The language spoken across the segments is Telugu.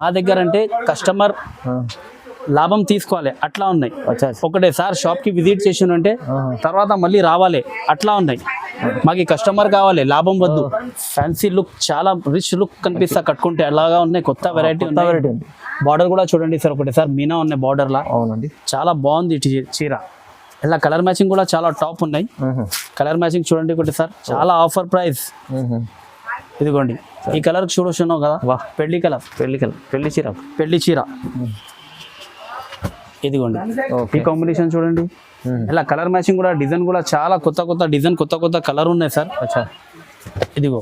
మా దగ్గర అంటే కస్టమర్ లాభం తీసుకోవాలి అట్లా ఉన్నాయి. ఒకటే సార్ షాప్కి విజిట్ చేసినంటే తర్వాత మళ్ళీ రావాలి అట్లా ఉన్నాయి. మాకు కస్టమర్ కావాలి, లాభం వద్దు. ఫ్యాన్సీ లుక్ చాలా రిచ్ లుక్ కనిపిస్తా కట్టుకుంటే అలాగా ఉన్నాయి. కొత్త వెరైటీ ఉంది. బార్డర్ కూడా చూడండి సార్, ఒకటే సార్ మీనా ఉన్నాయి బార్డర్ లా. అవునండి, చాలా బాగుంది చీర. ఇలా కలర్ మ్యాచింగ్ కూడా చాలా టాప్ ఉన్నాయి. కలర్ మ్యాచింగ్ చూడండి ఒకటి సార్, చాలా ఆఫర్ ప్రైస్. ఇదిగోండి ఈ కలర్ చూడొచ్చున్నావు కదా, పెళ్లి కలర్, పెళ్లి చీర. ఇదిగోండి ఈ కాంబినేషన్ చూడండి. ఇలా కలర్ మ్యాచింగ్ కూడా, డిజైన్ కూడా చాలా కొత్త డిజైన్, కొత్త కలర్ ఉన్నాయి సార్. ఇదిగో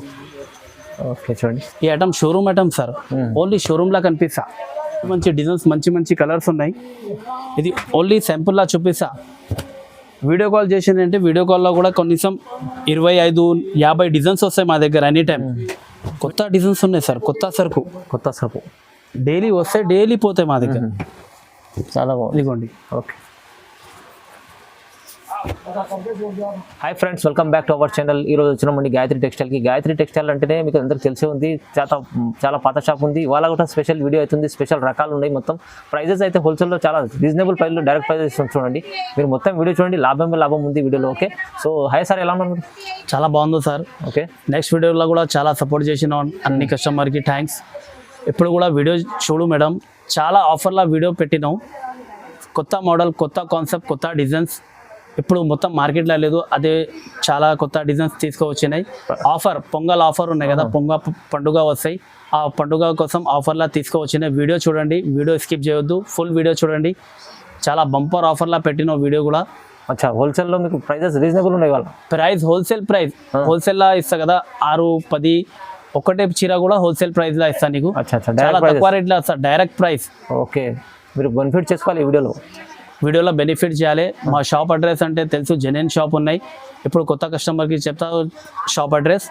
ఓకే చూడండి, ఈ item showroom item sir, only showroom లా కనిపిస్తా. మంచి డిజైన్స్, మంచి కలర్స్ ఉన్నాయి. ఇది ఓన్లీ శాంపుల్ లా చూపిస్తా. వీడియో కాల్ చేసిందంటే వీడియో కాల్లో కూడా కనీసం 25-50 డిజైన్స్ వస్తాయి మా దగ్గర ఎనీ టైం. కొత్త డిజైన్స్ ఉన్నాయి సార్, కొత్త సరుకు డైలీ వస్తాయి, డైలీ పోతాయి మా దగ్గర. చాలా బాగుంది. ఇదిగోండి. Okay, hi friends, welcome back to our channel. ఈరోజు వచ్చినామండి గాయత్రి టెక్స్టైల్కి. గాయత్రి టెక్స్టైల్ అంటేనే మీకు అందరికి తెలిసే ఉంది, చాలా పాత షాప్ ఉంది. ఇవాళ కూడా స్పెషల్ వీడియో అవుతుంది. స్పెషల్ రకాలు ఉన్నాయి. మొత్తం ప్రైజెస్ అయితే హోల్సేల్లో చాలా రీజనబుల్ ప్రైస్లో డైరెక్ట్ ప్రైజెస్ చూడండి. మీరు మొత్తం వీడియో చూడండి, లాభం ఉంది వీడియోలో. ఓకే, సో హాయ్ సార్, ఎలా ఉన్నారు? చాలా బాగుంది సార్. ఓకే, నెక్స్ట్ వీడియోలో కూడా చాలా సపోర్ట్ చేసిన అన్ని కస్టమర్కి థ్యాంక్స్. ఇప్పుడు కూడా వీడియో చూడు మేడం, చాలా ఆఫర్లా వీడియో పెట్టినాం. కొత్త మోడల్, కొత్త కాన్సెప్ట్, కొత్త డిజైన్స్ ఇప్పుడు మొత్తం మార్కెట్లో లేదు. అదే చాలా కొత్త డిజైన్స్ తీసుకువచ్చినాయి. పొంగల్ ఆఫర్ ఉన్నాయి కదా, పండుగ వస్తాయి. ఆ పండుగ కోసం ఆఫర్లా తీసుకువచ్చినాయి. వీడియో చూడండి, వీడియో స్కిప్ చేయొద్దు, ఫుల్ వీడియో చూడండి. చాలా బంపర్ ఆఫర్లా పెట్టిన వీడియో కూడా. అచ్చా, హోల్సేల్లో మీకు ప్రైజెస్ రీజనబుల్ ఉన్నాయి. వాళ్ళ ప్రైస్ హోల్సేల్ ప్రైస్, హోల్సేల్లా ఇస్తా కదా, 6-10 ఒకటే చీర కూడా హోల్సేల్ ప్రైస్లో ఇస్తాను నీకు. చాలా తక్కువ రేట్లో ఇస్తా, డైరెక్ట్ ప్రైస్. ఓకే, మీరు బెనిఫిట్ చేసుకోవాలి. వీడియోలో బెనిఫిట్ చేయాలి. మా షాప్ అడ్రస్ అంటే తెలుసు, జెన్యున్ షాప్ ఉన్నాయి. ఇప్పుడు కొత్త కస్టమర్కి చెప్తా, షాప్ అడ్రస్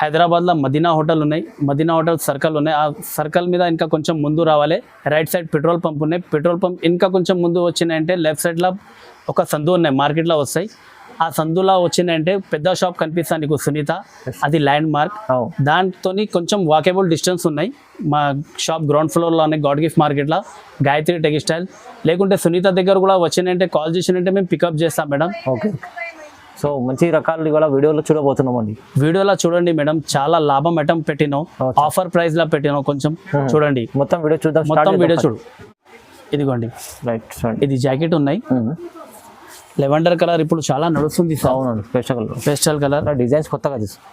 హైదరాబాద్లో మదీనా హోటల్ ఉన్నాయి. మదీనా హోటల్ సర్కిల్ ఉన్నాయి. ఆ సర్కిల్ మీద ఇంకా కొంచెం ముందు రావాలి, రైట్ సైడ్ పెట్రోల్ పంప్ ఉన్నాయి. పెట్రోల్ పంప్ ఇంకా కొంచెం ముందు వచ్చినాయంటే లెఫ్ట్ సైడ్లో ఒక సందు ఉన్నాయి, మార్కెట్లో వస్తాయి. ఆ సందులో వచ్చినాయంటే పెద్ద షాప్ కనిపిస్తాను నీకు, సునీత, అది ల్యాండ్ మార్క్. దాంతో కొంచెం వాకేబుల్ డిస్టెన్స్ ఉన్నాయి. మా షాప్ గ్రౌండ్ ఫ్లోర్లోనే గాడ్ గిఫ్ట్ మార్కెట్లో గాయత్రి టెక్స్టైల్. లేకుంటే సునీత దగ్గర కూడా వచ్చినాయంటే కాల్ చేసినంటే మేము పికప్ చేస్తాం మేడం. ఓకే, సో మంచి రకాలు ఇవాళ వీడియోలో చూడబోతున్నామండి. వీడియోలో చూడండి మేడం, చాలా లాభం ఐటమ్ పెట్టినాం, ఆఫర్ ప్రైస్లో పెట్టినాం. కొంచెం చూడండి, మొత్తం వీడియో చూద్దాం. మొత్తం వీడియో చూడు. ఇదిగోండి, రైట్, ఇది జాకెట్ ఉన్నాయి. లెవెండర్ కలర్ ఇప్పుడు చాలా నడుస్తుంది. అవునండి, పేస్టల్ కలర్.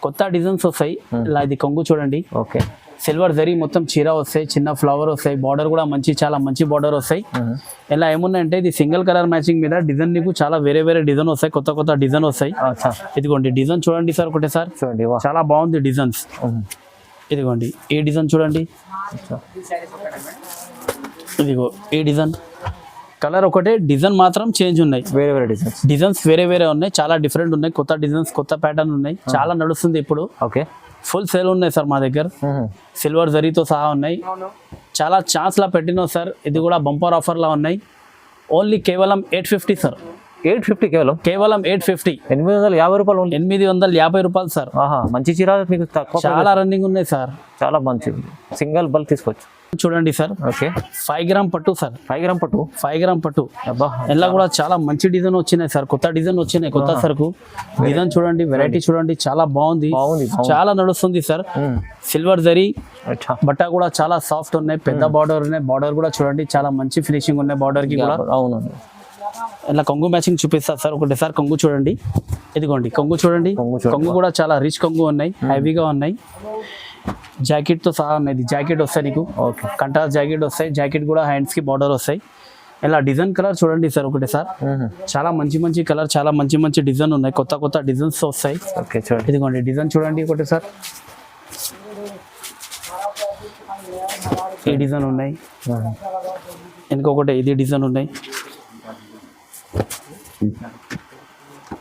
కొత్త డిజైన్స్ వస్తాయి. ఇలా ఇది కొంగు చూడండి. ఓకే, సిల్వర్ జరీ మొత్తం చీర వస్తాయి, చిన్న ఫ్లవర్ వస్తాయి, బార్డర్ కూడా చాలా మంచి బార్డర్ వస్తాయి. ఇలా ఏమున్నాయంటే ఇది సింగిల్ కలర్ మ్యాచింగ్ మీద డిజైన్ నీకు చాలా వేరే డిజైన్ వస్తాయి, కొత్త డిజైన్ వస్తాయి. ఇదిగోండి డిజైన్ చూడండి సార్, ఒకటే సార్ చూడండి, చాలా బాగుంది డిజైన్స్. ఇదిగోండి ఈ డిజైన్ చూడండి. ఇదిగో ఈ డిజైన్, కలర్ ఒకటే, డిజైన్ మాత్రం చేంజ్ ఉన్నాయి. వేరే డిజైన్స్ వేరే ఉన్నాయి, చాలా డిఫరెంట్ ఉన్నాయి. కొత్త డిజైన్స్, కొత్త ప్యాటర్న్ ఉన్నాయి, చాలా నడుస్తుంది ఇప్పుడు. ఓకే, ఫుల్ సేల్ ఉన్నాయి సార్ మా దగ్గర. సిల్వర్ జరీతో సహా ఉన్నాయి. చాలా ఛాన్స్ లా పెట్టినాం సార్. ఇది కూడా బంపర్ ఆఫర్ లా ఉన్నాయి. ఓన్లీ కేవలం 850 సార్. 850 కేవలం 850. 850 రూపాయలు. 850 రూపాయలు సార్. మంచి చీర మీకు తక్కువ, చాలా రన్నింగ్ ఉన్నాయి సార్. చాలా మంచి సింగిల్ బల్క్ తీసుకోవచ్చు. చూడండి సార్. ఓకే, 5 గ్రామ్ పట్టు సార్. 5 గ్రామ్ పట్టు. ఇలా కూడా చాలా మంచి డిజైన్ వచ్చినాయి సార్, కొత్త డిజైన్ వచ్చినాయి, కొత్త సరుకు. డిజైన్ చూడండి, వెరైటీ చూడండి, చాలా బాగుంది, చాలా నడుస్తుంది సార్. సిల్వర్ జరీ బట్ట కూడా చాలా సాఫ్ట్ ఉన్నాయి, పెద్ద బార్డర్ ఉన్నాయి. బార్డర్ కూడా చూడండి, చాలా మంచి ఫినిషింగ్ ఉన్నాయి బార్డర్ కి కూడా. అవునండి, ఇలా కొంగు మ్యాచింగ్ చూపిస్తా సార్. ఒకటి సార్ కొంగు చూడండి. ఇదిగోండి కొంగు చూడండి. కొంగు కూడా చాలా రిచ్ కొంగు ఉన్నాయి, హెవీగా ఉన్నాయి. జాకెట్ తో సహా ఉన్నాయి. జాకెట్ వస్తాయి నీకు. ఓకే, కంట్రాస్ట్ జాకెట్ వస్తాయి. జాకెట్ కూడా హ్యాండ్స్ కి బార్డర్ వస్తాయి. ఇలా డిజైన్ కలర్ చూడండి సార్, ఒకటి సార్ చాలా మంచి కలర్, చాలా మంచి డిజైన్ ఉన్నాయి, కొత్త డిజైన్స్ వస్తాయి. ఓకే, చూడండి, ఇదిగోండి డిజైన్ చూడండి ఒకటి సార్. ఈ డిజైన్ ఉన్నాయి, ఇంకొకటి ఇది డిజైన్ ఉన్నాయి.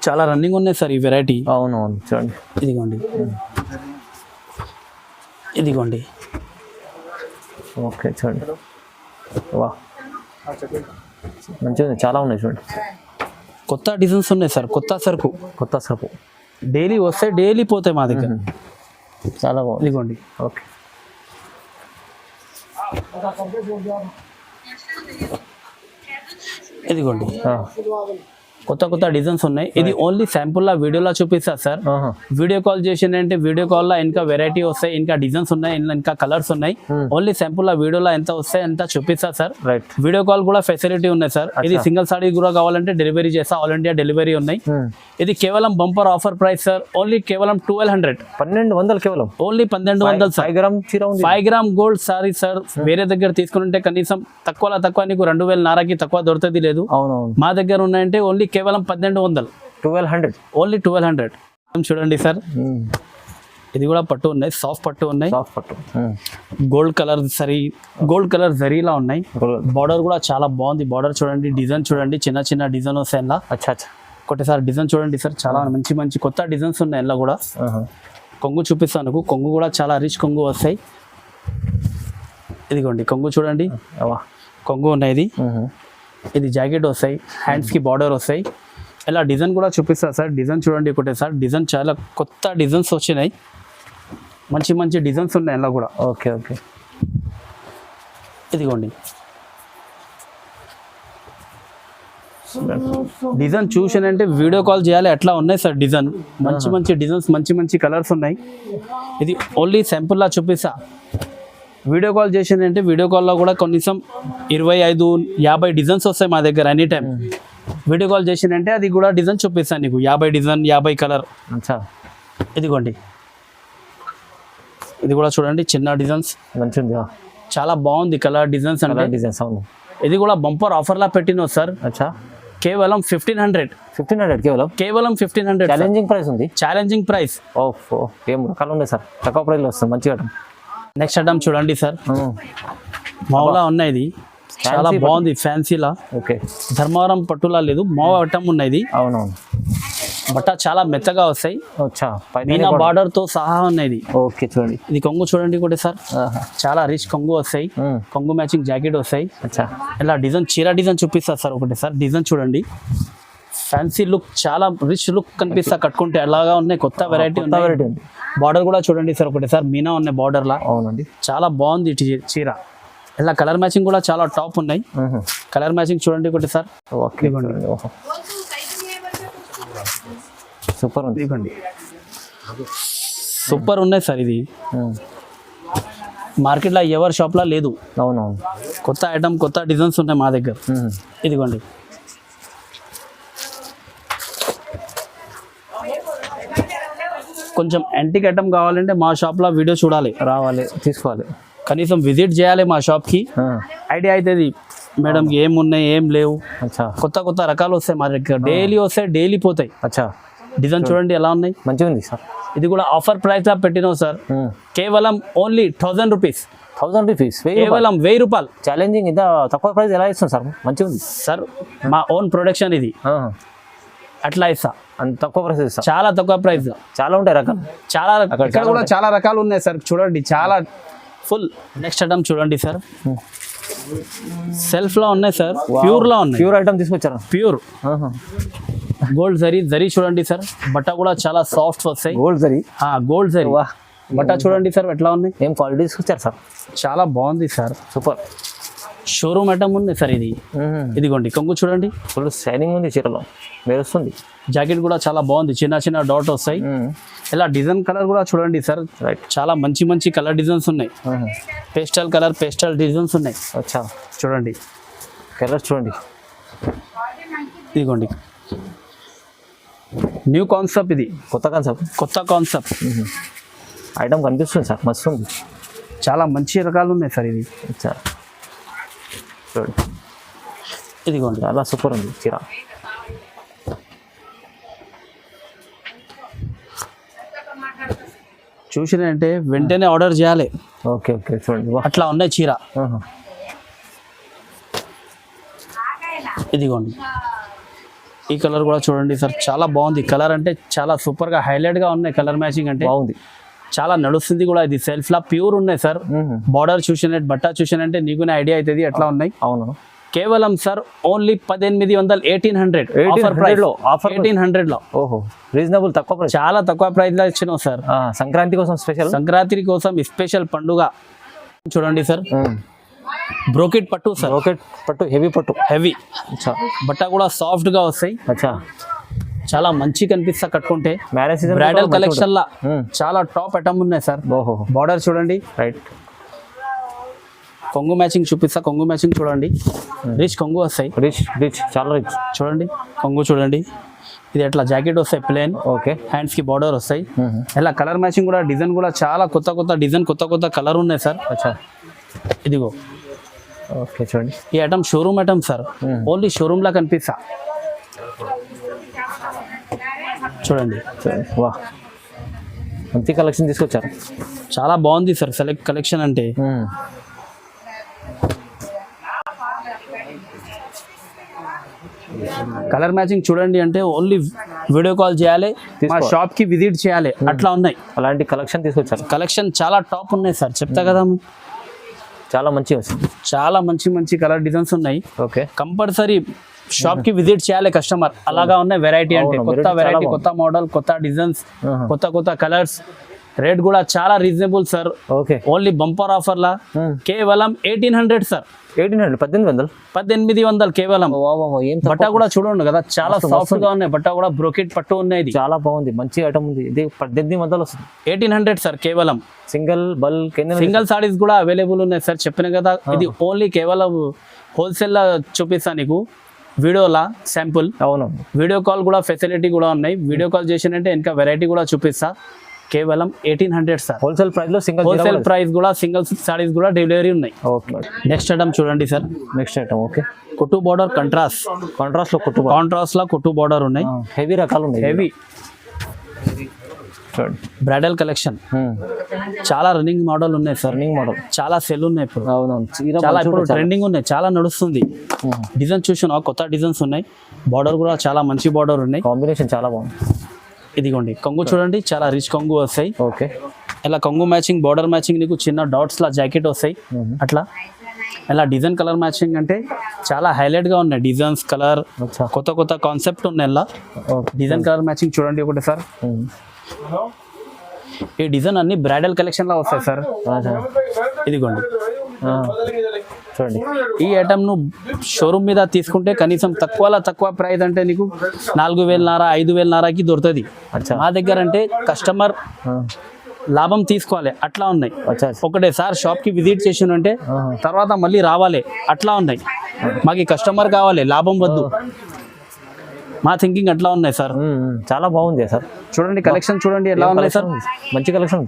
చాలా రన్నింగ్ ఉన్నాయి సార్ ఈ వెరైటీ. అవునవును, చూడండి. ఇదిగోండి. ఓకే, చూడండి, వా మంచిగా చాలా ఉన్నాయి. చూడండి, కొత్త డిజైన్స్ ఉన్నాయి సార్, కొత్త సరుకు డైలీ వస్తాయి, డైలీ పోతాయి మా దగ్గర. చాలా బాగుంది. ఇదిగోండి. ఓకే, ఇదిగోండి కొత్త కొత్త డిజైన్స్ ఉన్నాయి. ఇది ఓన్లీ శాంపుల్ లా వీడియోలో చూపిస్తా సార్. వీడియో కాల్ చేసిందంటే వీడియో కాల్ లో ఇంకా వెరైటీ వస్తాయి, ఇంకా డిజైన్స్ ఉన్నాయి, ఇంకా కలర్స్ ఉన్నాయి. ఓన్లీ శాంపుల్ లా వీడియోలో ఎంత వస్తాయి ఎంత చూపిస్తా సార్. రైట్. వీడియో కాల్ కూడా ఫెసిలిటీ ఉన్నాయి సార్. ఇది సింగిల్ సారీ కూడా కావాలంటే డెలివరీ చేస్తా, ఆల్ ఇండియా డెలివరీ ఉన్నాయి. ఇది కేవలం bumper offer price sir. Only కేవలం 1200. 1200 కేవలం. Only 1200 sir. 5 గ్రామ్ చీర ఉంది. 5 గ్రామ్ గోల్డ్ సారీ సార్. వేరే దగ్గర తీసుకుంటే కనీసం తక్కువ నీకు 2000 తక్కువ దొరుకుతుంది లేదు. అవునవును. మా దగ్గర ఉన్నాయంటే ఓన్లీ కేవలం 1200. 1200. ఓన్లీ 1200. చూడండి సార్, ఇది కూడా పట్టు ఉన్నాయి, సాఫ్ట్ పట్టు ఉన్నాయి, సాఫ్ట్ పట్టు. గోల్డ్ కలర్ జరీలా ఉన్నాయి. బార్డర్ కూడా చాలా బాగుంది. బార్డర్ చూడండి, డిజైన్ చూడండి, చిన్న చిన్న డిజైన్ వస్తాయి ఇలా. అచ్చా అచ్చా. ఒకటిసారి డిజైన్ చూడండి సార్, చాలా మంచి మంచి కొత్త డిజైన్స్ ఉన్నాయి ఇలా కూడా. కొంగు చూపిస్తాను, కొంగు కూడా చాలా రిచ్ కొంగు వస్తాయి. ఇదిగోండి కొంగు చూడండి, కొంగు ఉన్నాయి. ఇది జాకెట్ వస్తాయి, హ్యాండ్స్ కి బార్డర్ వస్తాయి. ఇలా డిజైన్ కూడా చూపిస్తా సార్. డిజైన్ చూడండి ఒకటే సార్, డిజైన్ చాలా కొత్త డిజైన్స్ వచ్చినాయి, మంచి మంచి డిజైన్స్ ఉన్నాయి ఇలా కూడా. Okay okay. ఇదిగోండి డిజైన్ చూసానంటే వీడియో కాల్ చేయాలి అట్లా ఉన్నాయి సార్. డిజైన్ మంచి మంచి డిజైన్స్, మంచి మంచి కలర్స్ ఉన్నాయి. ఇది ఓన్లీ శాంపుల్ లా చూపిస్తా. వీడియో కాల్ చేసిందంటే వీడియో కాల్లో కూడా కనీసం 25-50 డిజైన్స్ వస్తాయి మా దగ్గర ఎనీ టైం. వీడియో కాల్ చేసిందంటే అది కూడా డిజైన్ చూపిస్తాను నీకు, 50 డిజైన్, 50 కలర్. ఇదిగోండి ఇది కూడా చూడండి, చిన్న డిజైన్స్ మంచిగా చాలా బాగుంది కలర్ డిజైన్స్ అంటే. డిజైన్స్ అవును. ఇది కూడా బంపర్ ఆఫర్ లా పెట్టిన సార్. అచ్చా. కేవలం 1500. 1500 కేవలం 1500. ఛాలెంజింగ్ ప్రైస్ ఉంది. Challenging price. ఓహో, ఏం రకాలు ఉన్నాయి సార్, తక్కువ ప్రైస్లో వస్తుంది మంచిగా. నెక్స్ట్ ఐటమ్ చూడండి సార్, మావులా ఉన్నాయి. ఇది చాలా బాగుంది, ఫ్యాన్సీలా. ఓకే. ధర్మవరం పట్టులా లేదు, మావ ఐటమ్ ఉన్నది. అవునవును. బట్ట చాలా మెత్తగా వస్తాయి, అచ్చా. మీనా బార్డర్ తో సహా ఉన్నది. ఓకే చూడండి, ఇది కొంగు చూడండి కూడా సార్, చాలా రిచ్ కొంగు వస్తాయి, కొంగు మ్యాచింగ్ జాకెట్ వస్తాయి. అచ్చా. ఇలా డిజైన్ చీర డిజైన్ చూపిస్తా సార్ ఒకటి సార్. డిజైన్ చూడండి, ఫ్యాన్సీ లుక్, చాలా రిచ్ లుక్ కనిపిస్తా కట్టుకుంటే. అలాగా ఉన్నాయి, కొత్త వెరైటీ ఉన్నాయి. బార్డర్ కూడా చూడండి సార్ ఒకటి సార్, మీనా ఉన్నాయి బార్డర్ లా. అవునండి, చాలా బాగుంది చీర. ఇలా కలర్ మ్యాచింగ్ కూడా చాలా టాప్ ఉన్నాయి. కలర్ మ్యాచింగ్ చూడండి ఒకటి సార్. ఓకే, సూపర్ ఉంది. సూపర్ ఉన్నాయి సార్. ఇది మార్కెట్లో ఎవరి షాప్లో లేదు. అవునవును, కొత్త ఐటమ్, కొత్త డిజైన్స్ ఉన్నాయి మా దగ్గర. ఇదిగోండి కొంచెం యాంటిక్ ఐటమ్ కావాలంటే మా షాప్లో వీడియో చూడాలి, రావాలి, తీసుకోవాలి, కనీసం విజిట్ చేయాలి మా షాప్కి. ఐడియా అవుతుంది మేడంకి ఏం ఉన్నాయి ఏం లేవు. అచ్చా. కొత్త కొత్త రకాలు వస్తాయి మా దగ్గర, డైలీ వస్తాయి, డైలీ పోతాయి. అచ్చా. డిజైన్ చూడండి ఎలా ఉన్నాయి, మంచిగా ఉంది సార్. ఇది కూడా ఆఫర్ ప్రైస్ లా పెట్టినావు సార్. కేవలం ఓన్లీ 1000 రూపీస్. 1000 రూపీస్, కేవలం 1000 రూపాయలు. ఛాలెంజింగ్ ఇంత తక్కువ ప్రైస్ ఎలా ఇస్తుంది సార్? మంచిగా ఉంది సార్, మా ఓన్ ప్రొడక్షన్ ఇది, అట్లా ఇస్తా. అంత తక్కువ ప్రైస్ ఇస్తా, చాలా తక్కువ ప్రైస్. చాలా ఉంటాయి రకాలు, చాలా ఇక్కడ కూడా చాలా రకాలు ఉన్నాయి సార్. చూడండి చాలా ఫుల్. నెక్స్ట్ ఐటమ్ చూడండి సార్, సెల్ఫ్ లో ఉన్నాయి సార్, ప్యూర్ లో ఉన్నాయి. ప్యూర్ ఐటమ్ తీసుకొచ్చారా? ప్యూర్ గోల్డ్ జరీ చూడండి సార్. బట్ట కూడా చాలా సాఫ్ట్ వస్తాయి. గోల్డ్ జరీ, గోల్డ్ జరీ బట్ట చూడండి సార్ ఎట్లా ఉన్నాయి. ఏం క్వాలిటీ తీసుకొచ్చారు సార్? చాలా బాగుంది సార్, సూపర్. షోరూమ్ ఐటమ్ ఉంది సార్ ఇది. ఇదిగోండి కొంగు చూడండి, ఫుల్ షైనింగ్ ఉంది చీరలో, మెరుస్తుంది. జాకెట్ కూడా చాలా బాగుంది, చిన్న చిన్న డాట్ వస్తాయి. ఇలా డిజైన్ కలర్ కూడా చూడండి సార్, చాలా మంచి మంచి కలర్ డిజైన్స్ ఉన్నాయి. పేస్టల్ కలర్, పేస్టల్ డిజైన్స్ ఉన్నాయి. అచ్చా. చూడండి కలర్స్ చూడండి. ఇదిగోండి న్యూ కాన్సెప్ట్, ఇది కొత్త కాన్సెప్ట్ ఐటమ్ కనిపిస్తుంది సార్, మస్తు ఉంది. చాలా మంచి రకాలు ఉన్నాయి సార్. ఇది అచ్చా చూడండి, ఇదిగోండి చాలా సూపర్ ఉంది చీర. చూసినంటే వెంటనే ఆర్డర్ చేయాలి. ఓకే ఓకే చూడండి, అట్లా ఉన్నాయి చీర. ఇదిగోండి ఈ కలర్ కూడా చూడండి సార్, చాలా బాగుంది. కలర్ అంటే చాలా సూపర్గా హైలైట్గా ఉన్నాయి, కలర్ మ్యాచింగ్ అంటే బాగుంది, చాలా నడుస్తుంది కూడా. ఇది సెల్ఫ్ లా ప్యూర్ ఉన్నాయి సార్. బార్డర్ చూసినట్టు, బట్ట చూసినంటే నీకు ఐడియా అవుతుంది ఎట్లా ఉన్నాయి. అవును. కేవలం సార్ ఓన్లీ 1800, 1800 లో. 1800 లో. ఓహో, రీజనబుల్, తక్కువ ప్రైస్, చాలా తక్కువ ప్రైస్ లో ఇచ్చినావు సార్. సంక్రాంతి కోసం స్పెషల్, సంక్రాంతి కోసం స్పెషల్ పండుగ. చూడండి సార్, బ్రోకెట్ పట్టు సార్, బ్రోకెట్ పట్టు, హెవీ పట్టు. హెవీ. అచ్చా బట్ట కూడా సాఫ్ట్ గా వస్తాయి, అచ్చా. చాలా మంచి కనిపిస్తా కట్టుకుంటే. మ్యారేజ్ సీజన్ బ్రైడల్ కలెక్షన్ లా చాలా టాప్ ఐటమ్ ఉన్నాయి సార్. ఓహో బార్డర్ చూడండి, రైట్. కొంగు మ్యాచింగ్ చూపిస్తా, కొంగు మ్యాచింగ్ చూడండి, రిచ్ కొంగు వస్తాయి. రిచ్ రిచ్, చాలా రిచ్. చూడండి కొంగు చూడండి, ఇది ఎట్లా జాకెట్ వస్తాయి ప్లేన్, ఓకే. హ్యాండ్స్ కి బార్డర్ వస్తాయి. ఇలా కలర్ మ్యాచింగ్ కూడా, డిజైన్ కూడా చాలా కొత్త కొత్త డిజైన్, కొత్త కొత్త కలర్ ఉన్నాయి సార్. అచ్చా ఇదిగో ఓకే చూడండి. ఈ item showroom item sir, only showroom లా కనిపిస్తా. చూడండి వా, మంచి కలెక్షన్ తీసుకొచ్చారు. చాలా బాగుంది సార్ సెలెక్ట్ కలెక్షన్ అంటే. కలర్ మ్యాచింగ్ చూడండి అంటే ఓన్లీ వీడియో కాల్ చేయాలి, మా షాప్ కి విజిట్ చేయాలి, అట్లా ఉన్నాయి. అలాంటి కలెక్షన్ తీసుకొచ్చారు. కలెక్షన్ చాలా టాప్ ఉన్నాయి సార్, చెప్తా కదా. చాలా మంచి వస్తుంది, చాలా మంచి మంచి కలర్ డిజైన్స్ ఉన్నాయి. ఓకే. కంపల్సరీ షాప్ కి విజిట్ చేయాలి కస్టమర్. అలాగా ఉన్నాయి వెరైటీ అంటే, కొత్త వెరైటీ, కొత్త మోడల్, కొత్త డిజైన్స్, కొత్త కొత్త కలర్స్. రేట్ కూడా చాలా reasonable sir. Okay. Only bumper offer లా కేవలం 1800 సార్. 1800, 1800, 1800 కేవలం. ఏం బట్ట కూడా చూడండి కదా, చాలా సాఫ్ట్ గా ఉన్నాయి. బట్ట కూడా బ్రోకెట్ పట్టు ఉన్నాయి, ఇది చాలా బాగుంది, మంచి ఐటమ్ ఉంది. ఇది 1800 వస్తుంది. 1800 సార్ కేవలం. సింగిల్ బల్క్, సింగిల్ సారీస్ కూడా అవైలబుల్ ఉన్నాయి సార్. చెప్పిన కదా, ఇది ఓన్లీ కేవలం హోల్సేల్ లా చూపిస్తా నీకు, వీడియోలా శాంపుల్. అవును, వీడియో కాల్ కూడా ఫెసిలిటీ కూడా ఉన్నాయి. వీడియో కాల్ చేసినంటే ఇంకా వెరైటీ కూడా చూపిస్తా. కేవలం 1800 సార్. హోల్సేల్ ప్రైస్ లో సింగిల్, హోల్సేల్ ప్రైస్ కూడా, సింగిల్ సారీస్ కూడా డెలివరీ ఉన్నాయి. ఓకే. నెక్స్ట్ ఐటమ్ చూడండి సార్. Next item okay. కుట్టు బార్డర్ కాంట్రాస్ట్, కాంట్రాస్ట్ లో కుట్టు, కాంట్రాస్ట్ లో కుట్టు బార్డర్ ఉన్నాయి. హెవీ రకాలు ఉన్నాయి, హెవీ బ్రైడల్ కలెక్షన్. చాలా రన్నింగ్ మోడల్ ఉన్నాయి సార్. రన్నింగ్ మోడల్ చాలా సెల్ ఉన్నాయి ఇప్పుడు. అవునవును, చాలా ఇప్పుడు ట్రెండింగ్ ఉన్నాయి, చాలా నడుస్తుంది. డిజైన్ చూసిన కొత్త డిజైన్స్ ఉన్నాయి. బార్డర్ కూడా చాలా మంచి బార్డర్ ఉన్నాయి. కాంబినేషన్ చాలా బాగుంది. ఇదిగోండి కొంగు చూడండి, చాలా రిచ్ కొంగు వస్తాయి. ఓకే. ఇలా కొంగు మ్యాచింగ్, బార్డర్ మ్యాచింగ్, నీకు చిన్న డాట్స్ లా జాకెట్ వస్తాయి అట్లా. ఇలా డిజైన్ కలర్ మ్యాచింగ్ అంటే చాలా హైలైట్ గా ఉన్నాయి. డిజైన్స్, కలర్, కొత్త కొత్త కాన్సెప్ట్ ఉన్నాయి. ఇలా డిజైన్ కలర్ మ్యాచింగ్ చూడండి ఒకటి సార్. ఈ డిజైన్ అన్ని బ్రైడల్ కలెక్షన్ లా వస్తాయి సార్. ఇదిగోండి చూడండి. ఈ ఐటమ్ ను షోరూమ్ మీద తీసుకుంటే కనీసం తక్కువ ప్రైస్ అంటే నీకు 4000, 5000కి దొరుకుతుంది. మా దగ్గర అంటే కస్టమర్ లాభం తీసుకోవాలి, అట్లా ఉన్నాయి. ఒకటే సార్ షాప్ కి విజిట్ చేసినంటే తర్వాత మళ్ళీ రావాలి, అట్లా ఉన్నాయి. మాకు కస్టమర్ కావాలి, లాభం వద్దు. మా థింకింగ్ అట్లా ఉన్నాయి సార్. చాలా బాగుంది సార్. చూడండి కలెక్షన్ చూడండి ఎలా ఉన్నాయి సార్. మంచి కలెక్షన్.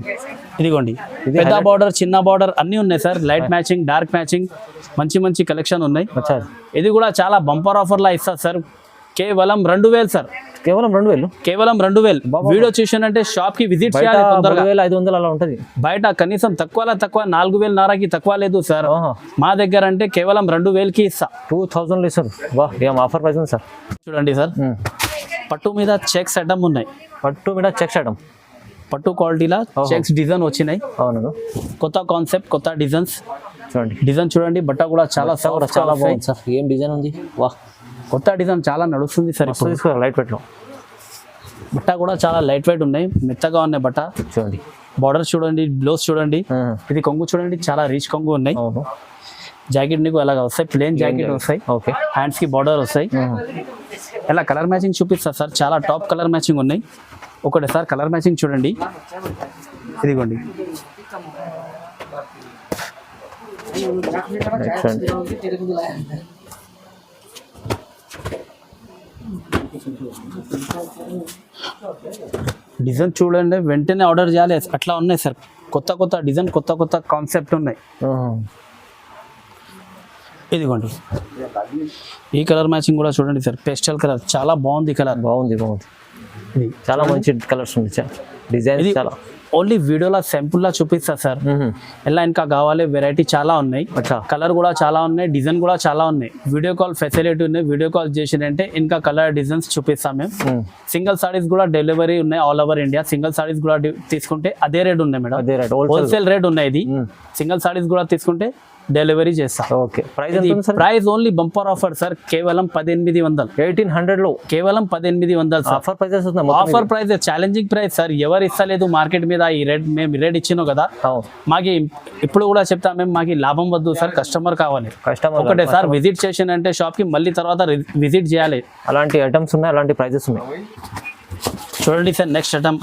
ఇదిగోండి పెద్ద బార్డర్, చిన్న బార్డర్ అన్ని ఉన్నాయి sir. Light matching, dark matching, మంచి మంచి కలెక్షన్ ఉన్నాయి. ఇది కూడా చాలా బంపర్ ఆఫర్ లా ఇస్తారు సార్. కేవలం 2000 సార్. కేవలం 2000, కేవలం 2000. వీడియో చూసానంటే షాప్ కి విజిట్ చేయాలి. 3500 అలా ఉంటుంది బయట. కనీసం తక్కువ 4000కి తక్కువ లేదు సార్. మా దగ్గర అంటే కేవలం 2000కి ఇస్తా. 2000 ఇస్తారు. వా, ఏం ఆఫర్ ప్రైస్ ఉంది సార్. చూడండి సార్, పట్టు మీద చెక్స్ ఐటమ్ ఉన్నాయి. పట్టు మీద చెక్స్ ఐటమ్, పట్టు క్వాలిటీలా చెక్స్ డిజైన్ వచ్చినాయి. అవును, కొత్త కాన్సెప్ట్, కొత్త డిజైన్స్. చూడండి డిజైన్ చూడండి, బట్ట కూడా చాలా చాలా బాగుంది సార్. ఏం డిజైన్ ఉంది. వా, కొత్త డిజైన్ చాలా నడుస్తుంది సార్. లైట్ వెయిట్ లో బట్ట కూడా చాలా లైట్ వెయిట్ ఉన్నాయి, మెత్తగా ఉన్నాయి బట్ట. చూడండి బార్డర్ చూడండి, బ్లౌజ్ చూడండి. ఇది కొంగు చూడండి, చాలా రిచ్ కొంగు ఉన్నాయి. జాకెట్ నీకు అలాగా వస్తాయి, ప్లేన్ జాకెట్ వస్తాయి. ఓకే. హ్యాండ్స్ కి బార్డర్ వస్తాయి. ఇలా కలర్ మ్యాచింగ్ చూపిస్తా సార్. చాలా టాప్ కలర్ మ్యాచింగ్ ఉన్నాయి. ఒకటి సార్ కలర్ మ్యాచింగ్ చూడండి. ఇదిగోండి డిజైన్ చూడండి, వెంటనే ఆర్డర్ చేయాలి, అట్లా ఉన్నాయి సార్. కొత్త కొత్త డిజైన్, కొత్త కొత్త కాన్సెప్ట్ ఉన్నాయి. ఇదిగోండి ఈ కలర్ మ్యాచింగ్ కూడా చూడండి సార్. పేస్టల్ కలర్ చాలా బాగుంది. కలర్ బాగుంది. ఇది చాలా మంచి కలర్స్ ఉంది. డిజైన్ చాలా ఓన్లీ వీడియోలో సింపుల్ లా చూపిస్తా సార్. ఎలా ఇంకా కావాలి వెరైటీ చాలా ఉన్నాయి. కలర్ కూడా చాలా ఉన్నాయి, డిజైన్ కూడా చాలా ఉన్నాయి. వీడియో కాల్ ఫెసిలిటీ ఉన్నాయి. వీడియో కాల్ చేసినంటే ఇంకా కలర్ డిజైన్స్ చూపిస్తాం మేము. సింగిల్ సారీస్ కూడా డెలివరీ ఉన్నాయి all over India. Single saris కూడా తీసుకుంటే అదే రేట్ ఉన్నాయి మేడం. హోల్సేల్ రేట్ ఉన్నాయి. ఇది సింగిల్ సారీస్ కూడా తీసుకుంటే డెలివరీ చేస్తా. ఓకే, ప్రైస్ ఎంత ఉంది sir? Price only bumper offer sir, కేవలం 1800, 1800లో కేవలం 1800 సార్. Offer prizes offer price challenging price sir, ఎవరు ఇస్తలేదు మార్కెట్ మీద ఈ రేట్. మేము రేట్ ఇచ్చినాం కదా, మాకి ఇప్పుడు కూడా చెప్తా, మేము మాకి లాభం వద్దు సార్, కస్టమర్ కావాలి. కస్టమర్ ఒకటే సార్ విజిట్ చేసినంటే షాప్కి మళ్ళీ తర్వాత విజిట్ చేయాలి. అలాంటి ఐటమ్స్ ఉన్నాయి, అలాంటి ప్రైజెస్ ఉన్నాయి. చూడండి సార్ నెక్స్ట్ ఐటమ్.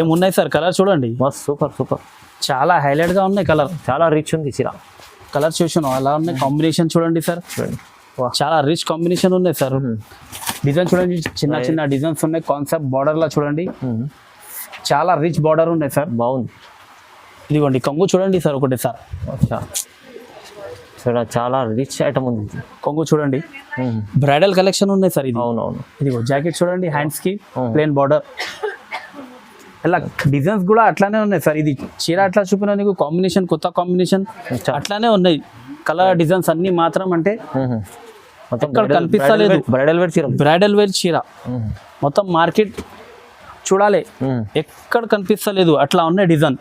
ఏమున్నాయి సార్, కలర్ చూడండి, మస్త్ సూపర్ సూపర్, చాలా హైలైట్గా ఉన్నాయి. కలర్ చాలా రిచ్ ఉంది చీర. కలర్ చూసాను అలా ఉన్నాయి. కాంబినేషన్ చూడండి సార్, చూడండి చాలా రిచ్ కాంబినేషన్ ఉన్నాయి సార్. డిజైన్ చూడండి, చిన్న చిన్న డిజైన్స్ ఉన్నాయి. కాన్సెప్ట్ బార్డర్ లా చూడండి, చాలా రిచ్ బార్డర్ ఉన్నాయి సార్. బాగుంది. ఇదిగోండి కొంగు చూడండి సార్ ఒకటి సార్, చాలా రిచ్ ఐటమ్ ఉంది. కొంగు చూడండి, బ్రైడల్ కలెక్షన్ ఉన్నాయి సార్. ఇది అవునవును. ఇదిగో జాకెట్ చూడండి, హ్యాండ్స్ కి ప్లేన్ బార్డర్, ఇలా డిజైన్స్ కూడా అట్లానే ఉన్నాయి సార్. ఇది చీర అట్లా చూపిన నీకు కాంబినేషన్, కొత్త కాంబినేషన్ అట్లానే ఉన్నాయి. కలర్ డిజైన్స్ అన్ని మాత్రం అంటే ఎక్కడ కనిపిస్తలేదు. బ్రైడల్ వేర్ చీర, బ్రైడల్ వేర్ చీర మొత్తం మార్కెట్ చూడాలి, ఎక్కడ కనిపిస్తలేదు. అట్లా ఉన్నాయి డిజైన్.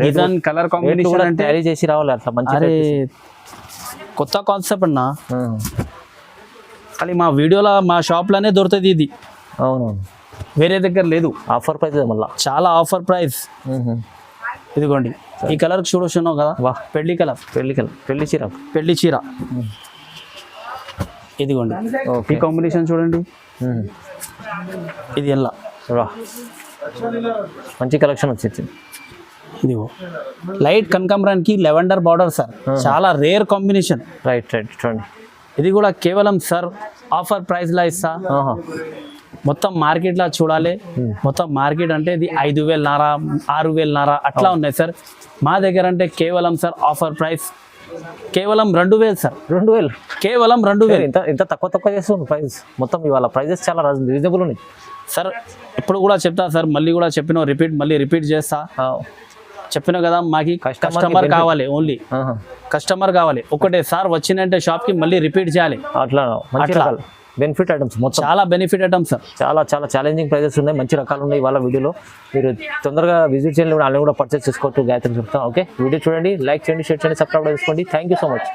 డిజైన్ కలర్ కాంబినేషన్ అంటే క్యారీ చేసి రావాలి అట్లా మంచి. అరే కొత్త కాన్సెప్ట్ అన్నా, కానీ మా వీడియోలో మా షాప్లోనే దొరుకుతుంది ఇది. అవునవును, వేరే దగ్గర లేదు. ఆఫర్ ప్రైస్ మళ్ళీ చాలా ఆఫర్ ప్రైస్. ఇదిగోండి ఈ కలర్ చూడొచ్చున్నావు కదా, వా పెళ్లి కలర్, పెళ్లి చీర, పెళ్లి చీర. ఇదిగోండి ఈ కాంబినేషన్ చూడండి, ఇది ఎలా మంచి కలెక్షన్ వచ్చింది. ఇదిగో లైట్ కనకాంబరానికి లెవెండర్ బార్డర్ సార్, చాలా రేర్ కాంబినేషన్. రైట్ చూడండి, ఇది కూడా కేవలం సార్ ఆఫర్ ప్రైస్ లా ఇస్తా. మొత్తం మార్కెట్ లా చూడాలి, మొత్తం మార్కెట్ అంటే ఇది 5000 6000 అట్లా ఉన్నాయి సార్. మా దగ్గర అంటే కేవలం సార్ ఆఫర్ ప్రైస్ కేవలం 2000 సార్. 2000, కేవలం 2000. ఇంత తక్కువ చేస్తుంది ప్రైస్. మొత్తం ఇవాళ ప్రైజెస్ చాలా రీజనబుల్ ఉన్నాయి సార్. ఇప్పుడు కూడా చెప్తా సార్, మళ్ళీ కూడా చెప్పిన రిపీట్ చేస్తా. చెప్పిన కదా, మాకి కస్టమర్ కావాలి, ఓన్లీ కస్టమర్ కావాలి. ఒకటే సార్ వచ్చినంటే షాప్కి మళ్ళీ రిపీట్ చేయాలి. అట్లా బెనిఫిట్ ఐటమ్స్ మొత్తం చాలా బెనిఫిట్ ఐటమ్స్ సార్. చాలా ఛాలెంజింగ్ ప్రైజెస్ ఉన్నాయి, మంచి రకాలు ఉన్నాయి. ఇవాళ వీడియోలో మీరు తొందరగా విజిట్ చేయండి, వాళ్ళని కూడా పర్చేస్ చేసుకోవచ్చు. గాయత్రి చెప్తాం. ఓకే, వీడియో చూడండి, లైక్ చేయండి, షేర్ చేయండి, సబ్స్క్రైబ్ చేసుకోండి. Thank you so much.